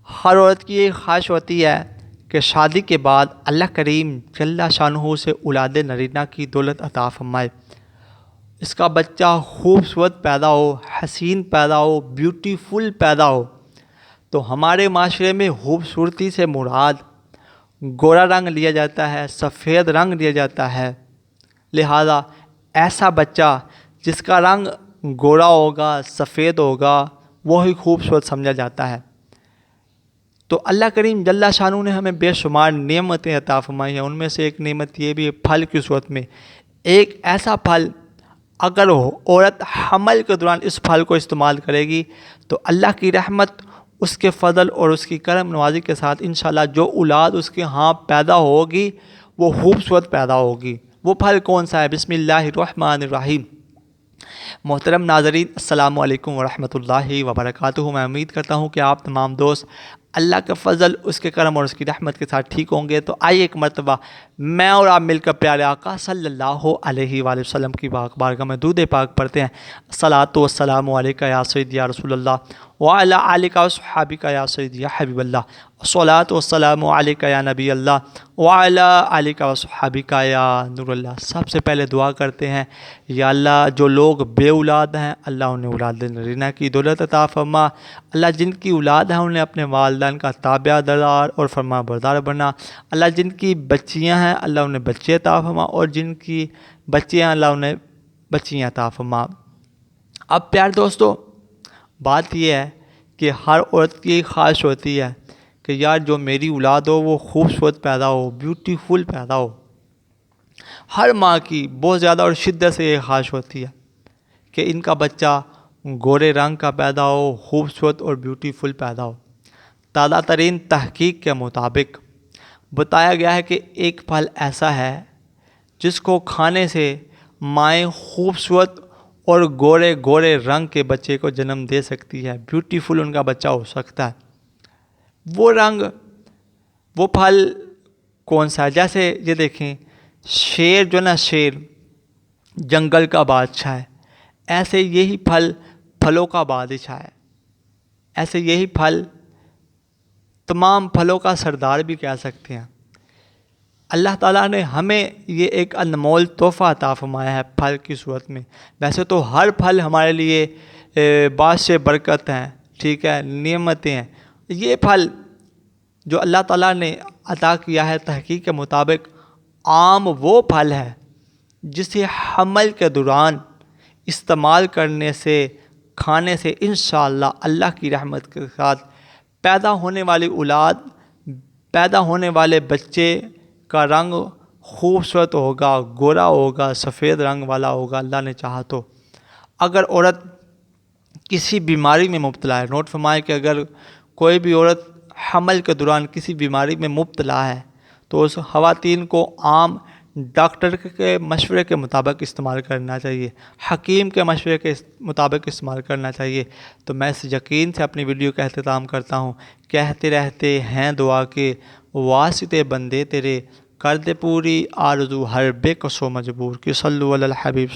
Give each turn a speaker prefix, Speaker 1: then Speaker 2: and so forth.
Speaker 1: ہر عورت کی یہ خواہش ہوتی ہے کہ شادی کے بعد اللہ کریم جل شانہ سے اولاد نرینہ کی دولت عطا فرمائے، اس کا بچہ خوبصورت پیدا ہو، حسین پیدا ہو، بیوٹیفل پیدا ہو۔ تو ہمارے معاشرے میں خوبصورتی سے مراد گورا رنگ لیا جاتا ہے، سفید رنگ لیا جاتا ہے، لہذا ایسا بچہ جس کا رنگ گورا ہوگا، سفید ہوگا، وہی خوبصورت سمجھا جاتا ہے۔ تو اللہ کریم جل شانہ نے ہمیں بے شمار نعمتیں عطا فرمائی ہیں، ان میں سے ایک نعمت یہ بھی ہے پھل کی صورت میں، ایک ایسا پھل اگر عورت حمل کے دوران اس پھل کو استعمال کرے گی تو اللہ کی رحمت، اس کے فضل اور اس کی کرم نوازی کے ساتھ انشاءاللہ جو اولاد اس کے ہاں پیدا ہوگی وہ خوبصورت پیدا ہوگی۔ وہ پھل کون سا ہے؟ بسم اللہ الرحمن الرحیم۔ محترم ناظرین، السلام علیکم ورحمۃ اللہ وبرکاتہ۔ میں امید کرتا ہوں کہ آپ تمام دوست اللہ کا فضل، اس کے کرم اور اس کی رحمت کے ساتھ ٹھیک ہوں گے۔ تو آئیے ایک مرتبہ میں اور آپ مل کر پیارے آقا صلی اللہ علیہ وآلہ وسلم کی بارگاہ میں درود پاک پڑھتے ہیں۔ الصلاۃ والسلام علیکہ یا سیدی یا رسول اللہ وعلی آلک وصحابک یا سیدی یا حبیب اللہ، الصلاۃ والسلام علیکہ یا نبی اللہ وعلی آلک وصحابک یا نور اللہ۔ سب سے پہلے دعا کرتے ہیں، یا اللہ جو لوگ بے اولاد ہیں اللہ انہیں اولاد نرینہ کی دولت عطا فرما، اللہ جن کی اولاد ہیں انہیں اپنے والدین کا تابع دار اور فرما بردار بنا، اللہ جن کی بچیاں ہیں اللہ انہیں بچے عطا فرما، اور جن کی بچیاں ہیں اللہ انہیں بچیاں عطا فرما۔ اب پیار دوستو، بات یہ ہے کہ ہر عورت کی خواہش ہوتی ہے کہ یار جو میری اولاد ہو وہ خوبصورت پیدا ہو، بیوٹیفل پیدا ہو۔ ہر ماں کی بہت زیادہ اور شدت سے یہ خواہش ہوتی ہے کہ ان کا بچہ گورے رنگ کا پیدا ہو، خوبصورت اور بیوٹیفل پیدا ہو۔ تازہ ترین تحقیق کے مطابق بتایا گیا ہے کہ ایک پھل ایسا ہے جس کو کھانے سے مائیں خوبصورت اور گورے گورے رنگ کے بچے کو جنم دے سکتی ہے، بیوٹیفل ان کا بچہ ہو سکتا ہے۔ وہ رنگ، وہ پھل کون سا ہے؟ جیسے یہ دیکھیں، شیر جو نا، شیر جنگل کا بادشاہ ہے، ایسے یہی پھل پھلوں کا بادشاہ ہے، ایسے یہی پھل تمام پھلوں کا سردار بھی کہہ سکتے ہیں۔ اللہ تعالیٰ نے ہمیں یہ ایک انمول تحفہ عطا فرمایا ہے پھل کی صورت میں۔ ویسے تو ہر پھل ہمارے لیے باعث برکت ہیں، ٹھیک ہے، نعمتیں ہیں۔ یہ پھل جو اللہ تعالیٰ نے عطا کیا ہے تحقیق کے مطابق عام وہ پھل ہے جسے حمل کے دوران استعمال کرنے سے، کھانے سے انشاءاللہ اللہ کی رحمت کے ساتھ پیدا ہونے والی اولاد، پیدا ہونے والے بچے کا رنگ خوبصورت ہوگا، گورا ہوگا، سفید رنگ والا ہوگا اللہ نے چاہا تو۔ اگر عورت کسی بیماری میں مبتلا ہے، نوٹ فرمائیں کہ اگر کوئی بھی عورت حمل کے دوران کسی بیماری میں مبتلا ہے تو اس خواتین کو عام ڈاکٹر کے مشورے کے مطابق استعمال کرنا چاہیے، حکیم کے مشورے کے مطابق استعمال کرنا چاہیے۔ تو میں اس یقین سے اپنی ویڈیو کا اختتام کرتا ہوں، کہتے رہتے ہیں دعا کے واسطے بندے تیرے، کر دے پوری آرزو ہر بے کس و مجبور کی، صلو علی الحبیب۔